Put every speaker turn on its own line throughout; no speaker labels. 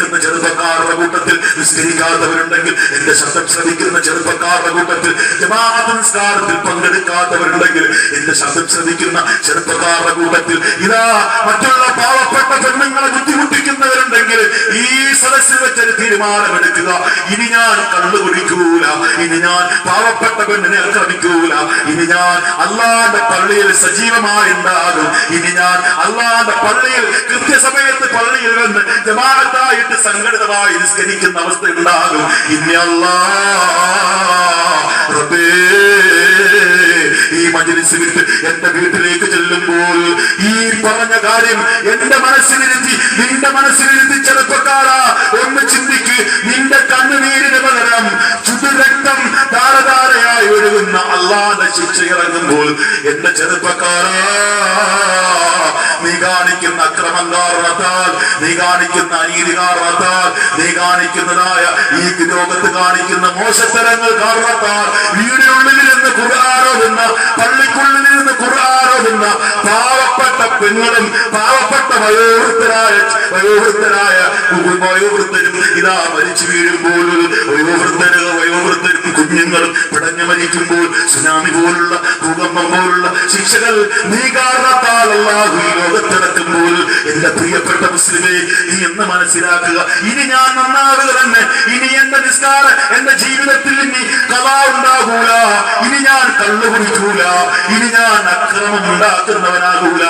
കേൾക്കുന്ന ചെറുപ്പക്കാരുടെ കൂട്ടത്തിൽ നിസ്കരിക്കാത്തവരുണ്ടെങ്കിൽ, എന്റെ ശബ്ദം ശ്രവിക്കുന്ന ചെറുപ്പക്കാരുടെ കൂട്ടത്തിൽ ജമാഅത്ത് നിസ്കാരത്തിൽ പങ്കെടുക്കാത്തവരുണ്ടെങ്കിൽ, എന്റെ ശബ്ദം ശ്രവിക്കുന്ന ചെറുപ്പക്കാരുടെ കൂട്ടത്തിൽ ഇതാ മറ്റുള്ള പാവപ്പെട്ട പെണ്ണുങ്ങളെ ബുദ്ധിമുട്ടിക്കുന്നവരുണ്ടെങ്കിൽ, ഈ സദസ്സിൽ വെച്ചൊരു തീരുമാനമെടുക്കുക. ഇനി ഞാൻ കള്ളു കുടിക്കൂല, ഇനി ഞാൻ പാവപ്പെട്ട പെണ്ണിനെ ആക്രമിക്കൂല, ഇനി ഞാൻ അള്ളാന്റെ പള്ളിയിൽ സജീവമായി ഉണ്ടാകും, ഇനി ഞാൻ അള്ളാന്റെ പള്ളിയിൽ കൃത്യസമയത്ത് പള്ളിയിൽ നിന്ന് ജമാഅത്തായിട്ട് സംഘടിതമായി നിസ്കരിക്കുന്ന അവസ്ഥ ഉണ്ടാകും. ഇനി റബ്ബേ, ഈ മജ്‌ലിസ് വിട്ട് എന്റെ വീട്ടിലേക്ക് ചെല്ലുമ്പോൾ ഈ പറഞ്ഞ കാര്യം എന്റെ മനസ്സിലിരുത്തി, നിന്റെ മനസ്സിലിരുത്തി ചെറുപ്പക്കാരാ, ഒന്ന് ചിന്തിക്ക്. നിന്റെ കണ്ണുനീരിന് പകരം ചുടുരക്തം ധാരധാരയായി ഒഴുകുന്ന അല്ലാഹുവിന്റെ ശിക്ഷ ഇറങ്ങുമ്പോൾ എന്റെ ചെറുപ്പക്കാരാ, നീ കാണിക്കുന്ന അക്രമം കാരണത്താൽ, നീ കാണിക്കുന്ന അനീതി കാരണത്താൽ, നീ കാണിക്കുന്നതായ ഈ ലോകത്ത് കാണിക്കുന്ന മോശത്തരങ്ങൾ കാരണത്താൽ, വീടിനുള്ളിൽ നിന്ന് ഖുർആനോതുന്ന, പള്ളിക്കുള്ളിൽ നിന്ന് ഖുർആനോതുന്ന പാവപ്പെട്ട പെണ്ണുങ്ങളും പാവപ്പെട്ട വയോവൃത്തരും ഇതാ മരിച്ചു വീഴുമ്പോൾ, വയോവൃത്തരും കുഞ്ഞുങ്ങളും പിടഞ്ഞു മരിക്കുമ്പോൾ, സുനാമി പോലുള്ള ഭൂകമ്പം പോലുള്ള ശിക്ഷകൾ നീ കാരണത്താൽ അല്ലാഹു ഈ ലോകത്തിറക്കുമ്പോൾ, എന്റെ പ്രിയപ്പെട്ട മുസ്ലിമേ, നീ എന്ന് മനസ്സിലാക്കുക, ഇനി ഞാൻ നന്നാവുക തന്നെ. ഇനി എന്റെ നിസ്കാരം എന്റെ ജീവിതത്തിൽ ഇനി ഖളാ ഉണ്ടാകൂല, ഇനി ഞാൻ കള്ളു കുടിക്കൂല, ഇനി ഞാൻ അക്രമം ഉണ്ടാക്കുന്നവനാകൂല.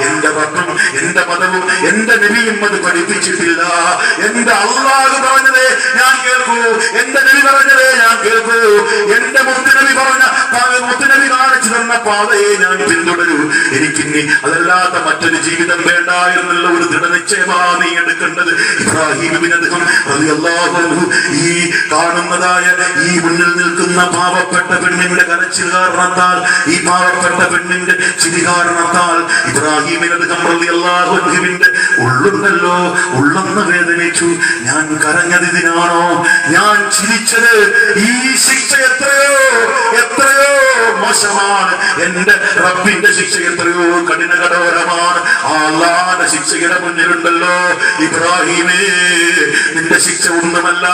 എന്റെ റബ്ബും എന്റെ മതവും എന്റെ നബിയും അത് പഠിപ്പിച്ചിട്ടില്ല. എന്റെ അല്ലാഹു പറഞ്ഞതേ ഞാൻ കേൾക്കൂ, എന്റെ നബി പറഞ്ഞതേ ഞാൻ കേൾക്കൂ, എന്റെ മുത്തുനബി പറഞ്ഞ മുത്തുനബി കാണിച്ചു തന്ന പാതയെ ഞാൻ പിന്തുടരൂ. എനിക്കിനി അതല്ലാത്ത മറ്റൊരു ജീവിതം വേണ്ട എന്നുള്ള ഒരു ദൃഢനിശ്ചയമാണ് നീ എടുക്കേണ്ടത്. ഇബ്രാഹിം ബിൻ അദ്ഹം റളിയല്ലാഹു അൻഹു ഈ കാണുന്നതായ ഈ മുന്നിൽ നിൽക്കുന്ന പാവപ്പെട്ട പെണ്ണിന്റെ കരച്ചിൽ കാരണത്താൽ, ഈ പാവപ്പെട്ട പെണ്ണിന്റെ ചിരി കാരണത്താൽ ഇബ്രാഹിം ബിൻ അദ്ഹം റളിയല്ലാഹു അൻഹുവിന്റെ ഉള്ളുണ്ടല്ലോ, ഉള്ളൊന്ന് വേദനിച്ചു. ഞാൻ കരഞ്ഞത് ഇതിനാണോ? ഞാൻ ചിരിച്ചത്? ഈ ശിക്ഷ എത്രയോ മോശമാണ്. എന്റെ റബ്ബിന്റെ ശിക്ഷ എത്രയോ കഠിന കഠോരമാണ്. അല്ലാഹുവിന്റെ ശിക്ഷയുടെ മുന്നിലുണ്ടല്ലോ ഇബ്രാഹിമേ, നിന്റെ ശിക്ഷ ഒന്നുമല്ല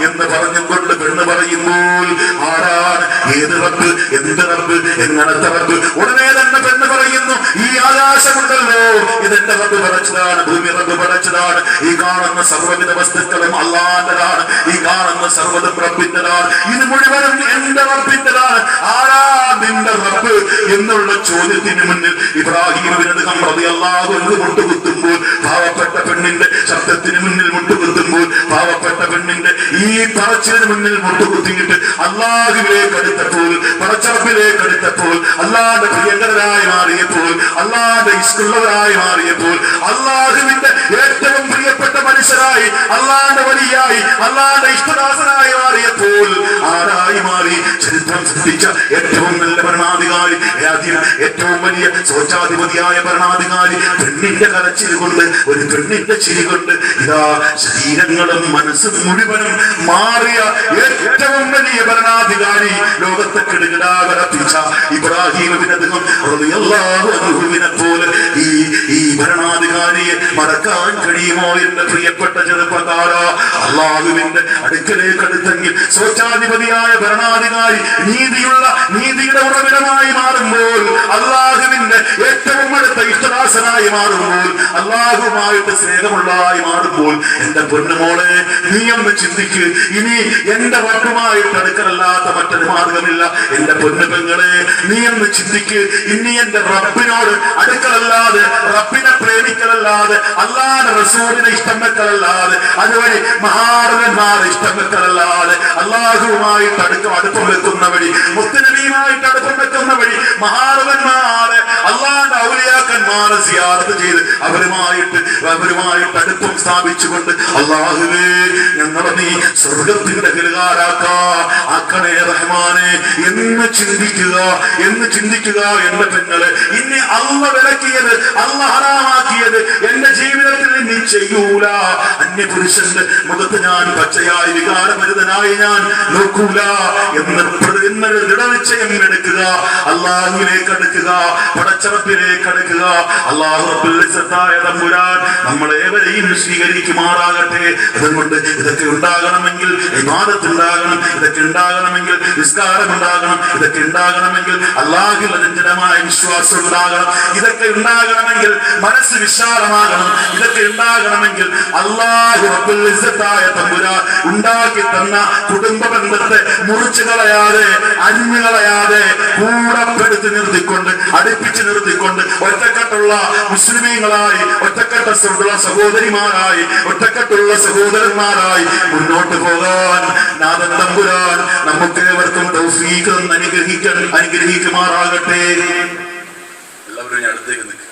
എന്ന് പറഞ്ഞുകൊണ്ട് പെണ്ണ് പറയുമ്പോൾ, ആരാണ്, ഏത് റബ്ബ്, എന്ത് റബ്ബ്, എങ്ങനത്തെ റബ്ബ്? ഉടനെ തന്നെ പെണ്ണ് പറയുന്നു, ഈ ആകാശമുണ്ടല്ലോ ഇതെന്റെ റബ്ബ് പടച്ചതാണ്, ഭൂമി റബ്ബ് പടച്ചതാണ്, ഈ കാണുന്ന സർവ്വവിധ വസ്തുക്കളും അല്ലാഹുവിന്റെതാണ്, ഈ കാണുന്ന സർവ്വതും റബ്ബിന്റെതാണ്, ഇത് മുഴുവനും എന്റെ റബ്ബിന്റെതാണ്. ആരാ നിന്റെ റബ്ബ് എന്നുള്ള ചോദ്യത്തിന് മുന്നിൽ ഇബ്രാഹിം ബിൻ അദ്ഹം റളിയല്ലാഹു അൻഹു മുട്ടുകുത്തുമ്പോൾ, പാവപ്പെട്ട പെണ്ണിന്റെ ശബ്ദത്തിന് മുന്നിൽ മുട്ടുകുത്തുമ്പോൾ, പാവപ്പെട്ട പെണ്ണിന്റെ ഈ പറച്ചിലിന് മുന്നിൽ മുട്ടുകുത്തിയിട്ട് അല്ലാഹുവിലേക്ക് അടുത്തപ്പോൾ, പടച്ചറപ്പിലേക്ക് അടുത്തപ്പോൾ, അല്ലാഹുവിന്റെ പ്രിയങ്കരനായി മാറിയപ്പോൾ, അല്ലാഹുവിന്റെ ഇഷ്ടുള്ളവരായി മാറിയപ്പോൾ, അല്ലാഹുവിന്റെ ഏറ്റവും പ്രിയപ്പെട്ട മനുഷ്യരായി, അല്ലാഹുവിന്റെ വലിയായി, അല്ലാഹുവിന്റെ ഇഷ്ടദാസനായി മാറിയപ്പോൾ ആരായി മാറി? ചരിത്രം സൃഷ്ടിച്ച ഏറ്റവും നല്ല ഭരണാധികാരി, ഏറ്റവും വലിയ സ്വച്ഛാധിപതിയായ ഭരണാധികാരി പെണ്ണിന്റെ കരച്ചിൽ കൊണ്ട്, ഒരു പെണ്ണിന്റെ ചിരി കൊണ്ട് ഇതാ ശരീരങ്ങളും മനസ്സും മുഴുവനും മാറിയ ഏറ്റവും വലിയ ഭരണാധികാരി, ലോകത്തെ കിടുകിടാകരപ്പിച്ച ഇബ്രാഹിം ബിൻ അദ്ഹം റളിയല്ലാഹു അൻഹുവിനെ പോലെ ഈ ഭരണാധികാരിയെ മറക്കാൻ കഴിയുമോ? എന്റെ പ്രിയപ്പെട്ട ചെറുപ്പക്കാരാ, അല്ലാഹുവിന്റെ അടുക്കലേക്ക് അടുത്തെങ്കിൽ സ്വച്ഛാധിപതിയായ ഭരണാധികാരി നീതിയുടെ ഉറവിടമായി മാറുമ്പോൾ, അല്ലാഹുവിന്റെ ഏറ്റവും അടുത്ത ഇഷ്ടദാസനായി മാറുമ്പോൾ, അല്ലാഹുവുമായിട്ട് സ്നേഹമുള്ളതായി മാറുമ്പോൾ, എന്റെ പൊന്നുമോളെ നീ ഒന്ന് ചിന്തിക്ക്, ഇനി എന്റെ റബ്ബുമായിട്ട് അടുക്കലല്ലാത്ത മറ്റൊരു മാർഗമില്ല. എന്റെ പൊന്നുപെങ്ങളെ നീ ഒന്ന് ചിന്തിക്ക്, ഇനി എന്റെ റബ്ബിനോട് അടുക്കലല്ലാതെ, റബ്ബിനെ പ്രേമിക്കലല്ലാതെ, അല്ലാഹുവിന്റെ റസൂലിനെ ഇഷ്ടം വെക്കലല്ലാതെ, അതുവഴി മഹാരഥന്മാരെ ഇഷ്ടം വെക്കലല്ലാതെ, അല്ലാഹുവുമായിട്ട് അടുപ്പം വെക്കുന്ന വഴി, മുത്തുനബിയുമായിട്ട് അടുപ്പം വെക്കുന്ന വഴി, മഹാരഥന്മാരെ അല്ലാഹുവിന്റെ ഔലിയാക്കന്മാരെ സിയാറത്ത് ചെയ്ത് അവരുമായിട്ട് അടുപ്പം സ്ഥാപിച്ചുകൊണ്ട്, അല്ലാഹുവേ ഞങ്ങളെ നീ സ്വർഗത്തിന്റെ ആക്കണേ റഹ്മാനെ എന്ന് ചിന്തിക്കുക എന്റെ പെങ്ങളെ. ഇനി അള്ളാഹ് വിലക്കിയത്, അള്ളാഹ് ഹറാമാക്കിയത് എന്റെ ജീവിതത്തിൽ നീ ചെയ്യൂല. അന്യപുരുഷന്റെ മുഖത്ത് ഞാൻ പച്ചയായി വികാരഭരിതനായി ഞാൻ നോക്കൂല എന്ന് ദൃഢനിശ്ചയം എടുക്കുക. അള്ളാഹുവിലേക്ക് അടുക്കുക, പടച്ചറപ്പിലേക്ക് അടുക്കുക. അള്ളാഹു റബ്ബുൽ ഇസ്സത്തായ തമ്പുരാൻ നമ്മളേവരെയും സ്വീകരിക്കുമാറാകട്ടെ. അതുകൊണ്ട് ഇതൊക്കെ ഉണ്ടാകണമെങ്കിൽ ഇബാദത്ത് ഉണ്ടാകണം, ഇതൊക്കെ ഉണ്ടാകണമെങ്കിൽ നിസ്കാരം ഉണ്ടാകണം, ഇതൊക്കെ ഉണ്ടാകണമെങ്കിൽ അള്ളാഹുവിൽ അചഞ്ചലമായ വിശ്വാസം ഉണ്ടാകണം, ഇതൊക്കെ ഉണ്ടാകണമെങ്കിൽ മനസ്സ് വിശാലമാകണം, ഇതൊക്കെ ഉണ്ടാകണമെങ്കിൽ അള്ളാഹു റബ്ബുൽ ഇസ്സത്തായ തമ്പുരാൻ ഉണ്ടാക്കി തന്ന കുടുംബ ബന്ധത്തെ മുറിച്ചു കളയാതെ അരിഞ്ഞു കളയാതെ കൂടപ്പെടുത്തി നിർത്തിക്കൊണ്ട് അടുപ്പിച്ച് നിർത്തിക്കൊണ്ട് ഒറ്റക്കെട്ടുള്ള മുസ്ലിമീങ്ങളായി, ഒറ്റക്കെട്ടുള്ള സഹോദരിമാരായി, ഒറ്റക്കെട്ടുള്ള സഹോദരന്മാരായി മുന്നോട്ട് പോകാൻ നാഥൻ തമ്പുരാൻ നമുക്ക് ഏവർക്കും തൗഫീഖ് അനുഗ്രഹിക്കുമാറാകട്ടെ. എല്ലാവരും അടുത്തേക്ക് നിൽക്കുക,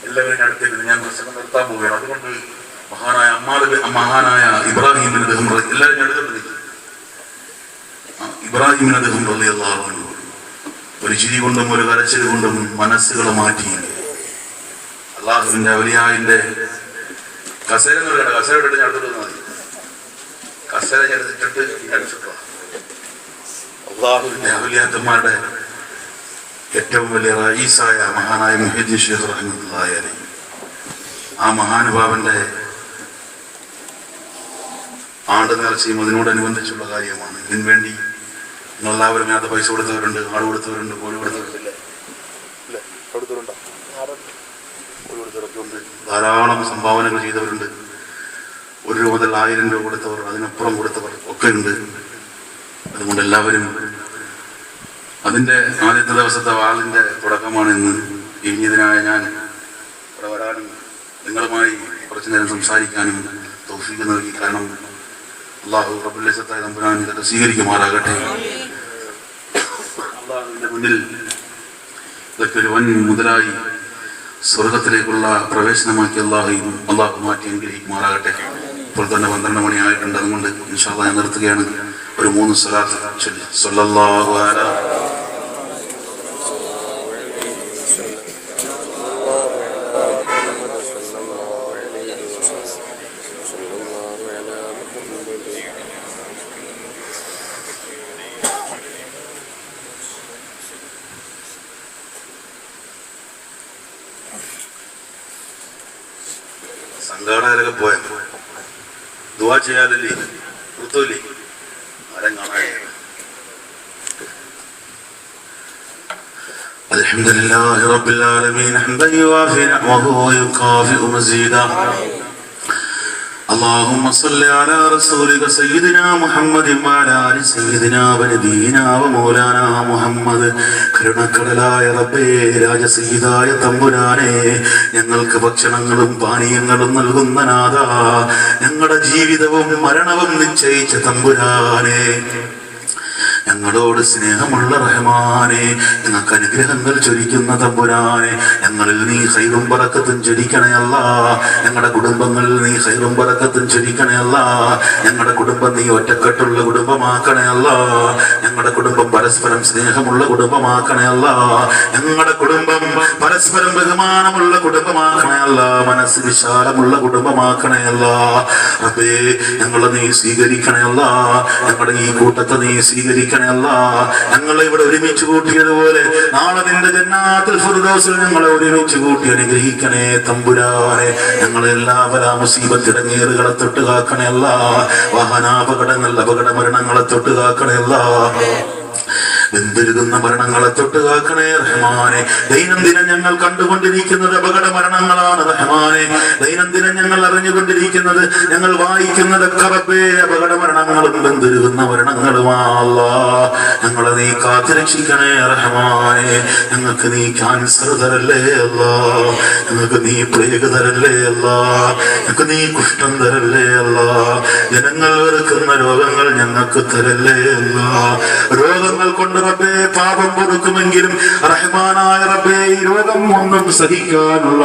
എല്ലാവരും അടുത്തേക്ക് ഞാൻ പ്രസംഗം നിർത്താൻ പോവുകയാണ്. അതുകൊണ്ട് മഹാനായ ഇബ്രാഹിം അദ്ദേഹം എല്ലാവരും അടുത്തോട്ട് നിൽക്കും. ഇബ്രാഹിം അദ്ദേഹം റളിയല്ലാഹു അൻഹു ഒരു ചിരി കൊണ്ടും ഒരു കരച്ചിൽ കൊണ്ടും മനസ്സുകൾ മാറ്റി അള്ളാഹുവിന്റെ ഔലിയായിന്റെ കസേര കസേര ഇട്ടിട്ട് ഞാൻ അടുത്തോട്ട് മതി. കസേര എടുത്തിട്ട് അടിച്ചിട്ടോ അള്ളാഹുവിന്റെ ഔലിയാക്കന്മാരുടെ ഏറ്റവും വലിയ റഈസായ മഹാനായ മുഹീദ്ദീൻ ശൈഖ് റഹ്മത്തുള്ളാഹി അലൈഹി, ആ മഹാനുഭാവന്റെ ആണ്ട് നേർച്ചയും അതിനോടനുബന്ധിച്ചുള്ള കാര്യമാണ്. ഇതിനു വേണ്ടി നിങ്ങളെല്ലാവരും അത് പൈസ കൊടുത്തവരുണ്ട്, ആട് കൊടുത്തവരുണ്ട്, കോഴി കൊടുത്തവരുണ്ട്, ധാരാളം സംഭാവനകൾ ചെയ്തവരുണ്ട്. 1 രൂപ മുതൽ 1000 രൂപ കൊടുത്തവർ, അതിനപ്പുറം കൊടുത്തവർ ഒക്കെ ഉണ്ട്. അതുകൊണ്ട് എല്ലാവരും അതിൻ്റെ ആദ്യത്തെ ദിവസത്തെ വാളിൻ്റെ തുടക്കമാണെന്ന് ഇനിയതിനായ ഞാൻ ഇവിടെ വരാനും നിങ്ങളുമായി കുറച്ചു നേരം സംസാരിക്കാനും തൗഫീഖ് നൽകി. കാരണം അള്ളാഹു റബ്ബുൽ ഇസ്സത്തായ തമ്പുരാൻ ഇതൊക്കെ സ്വീകരിക്കുമാറാകട്ടെ. അള്ളാഹുവിന്റെ മുന്നിൽ ഇതൊക്കെ ഒരു വൻ മുതലായി സ്വർഗത്തിലേക്കുള്ള പ്രവേശനമാക്കി അള്ളാഹു മാറ്റി അനുഗ്രഹിക്കുമാറാകട്ടെ. ഇപ്പോൾ തന്നെ 12 മണിയായിട്ടുണ്ട്. അതുകൊണ്ട് ഇൻഷാ അല്ലാഹ് ഞാൻ നിർത്തുകയാണ്. ഒരു 3 സ്വലാത്ത് ചൊല്ലി സ്വല്ലല്ലാഹു അലാ സംഘാടകരൊക്കെ പോയ ദുആ ചെയ്യാലല്ലേ കൊടുത്തോല്ലേ ആരും കാണാൻ. അൽഹംദുലില്ലാഹി റബ്ബിൽ ആലമീൻ ഹംദൻ യുവാഫി നിഅമഹു വയുകാഫിഉ മസീദാ. اللهم صل على رسولك سيدنا محمد وعلى آل سيدنا ونبينا ومولانا محمد. കരുണക്കടലായ റബ്ബേ, രാജസീതായ തമ്പുരാനെ, ഞങ്ങൾക്ക് ഭക്ഷണങ്ങളും പാനീയങ്ങളും നൽകുന്ന നാഥാ, ഞങ്ങളുടെ ജീവിതവും മരണവും നിശ്ചയിച്ച തമ്പുരാനെ, ഞങ്ങളോട് സ്നേഹമുള്ള റഹ്മാനെ, ഞങ്ങൾക്ക് അനുഗ്രഹങ്ങൾ ചൊരിക്കുന്ന തമ്പുരാനെ, ഞങ്ങളിൽ നീ ഖൈറും ബറക്കത്തും ചൊരിക്കണേ അല്ലാ. ഞങ്ങളുടെ കുടുംബങ്ങളിൽ നീ ഖൈറും ബറക്കത്തും ചൊരിക്കണേ അല്ലാ. ഞങ്ങളുടെ കുടുംബം നീ ഒറ്റക്കെട്ടുള്ള കുടുംബമാക്കണേ അല്ലാ. ഞങ്ങളുടെ കുടുംബം പരസ്പരം സ്നേഹമുള്ള കുടുംബമാക്കണേ അല്ലാ. ഞങ്ങളുടെ കുടുംബം പരസ്പരം ബഹുമാനമുള്ള കുടുംബമാക്കണേ അല്ലാ. മനസ്സ് വിശാലമുള്ള കുടുംബമാക്കണേ അല്ലാ. റബ്ബേ, ഞങ്ങളെ നീ സ്വീകരിക്കണേ അല്ലാ. ഞങ്ങളുടെ ഈ കൂട്ടത്തെ നീ സ്വീകരിക്കണേ അല്ലാ. ഞങ്ങളെ ഇവിടെ ഒരുമിച്ച് കൂട്ടിയതുപോലെ നാളെ നിന്റെ ജന്നാത്തുൽ ഫിർദൗസിൽ ഞങ്ങളെ ഒരുമിച്ച് കൂട്ടി അനുഗ്രഹിക്കണേ തമ്പുരാനെ. ഞങ്ങളെ എല്ലാ മുസീബത്ത് ഇടങ്ങേറുകളെ തൊട്ട് കാക്കണേ അല്ലാ. വാഹനാപകടങ്ങൾ അപകട മരണങ്ങളെ തൊട്ട് കാക്കണേ അല്ലാ. വെന്തുരുകുന്ന മരണങ്ങളെ തൊട്ട് കാക്കണേ റഹ്മാനെ. ദൈനംദിനം ഞങ്ങൾ കണ്ടുകൊണ്ടിരിക്കുന്നത് അപകട മരണങ്ങളാണ് റഹ്മാനെ. ദൈനംദിനം ഞങ്ങൾ അറിഞ്ഞുകൊണ്ടിരിക്കുന്നത്, ഞങ്ങൾ വായിക്കുന്നതൊക്കെ റബ്ബേ അപകട മരണങ്ങളും വെന്തുരുകുന്ന മരണങ്ങളുമാ. ഞങ്ങളെ നീ കാത്തുരക്ഷിക്കണേ റഹ്മാനെ. ഞങ്ങൾക്ക് നീ ക്യാൻസർ തരല്ലേ അല്ലാ. ഞങ്ങൾക്ക് നീ പ്ലേഗ് തരല്ലേ അല്ലാ. ഞങ്ങൾക്ക് നീ കുഷ്ഠം തരല്ലേ അല്ലാ. ജനങ്ങൾ വെറുക്കുന്ന രോഗങ്ങൾ ഞങ്ങൾക്ക് തരല്ലേ അല്ലാ. രോഗങ്ങൾ കൊണ്ട് റബ്ബേ പാപം പൊറുക്കുമെങ്കിലും റഹ്മാനായ റബ്ബേ ഈ രോഗം ഒന്നും സഹിക്കാനുള്ള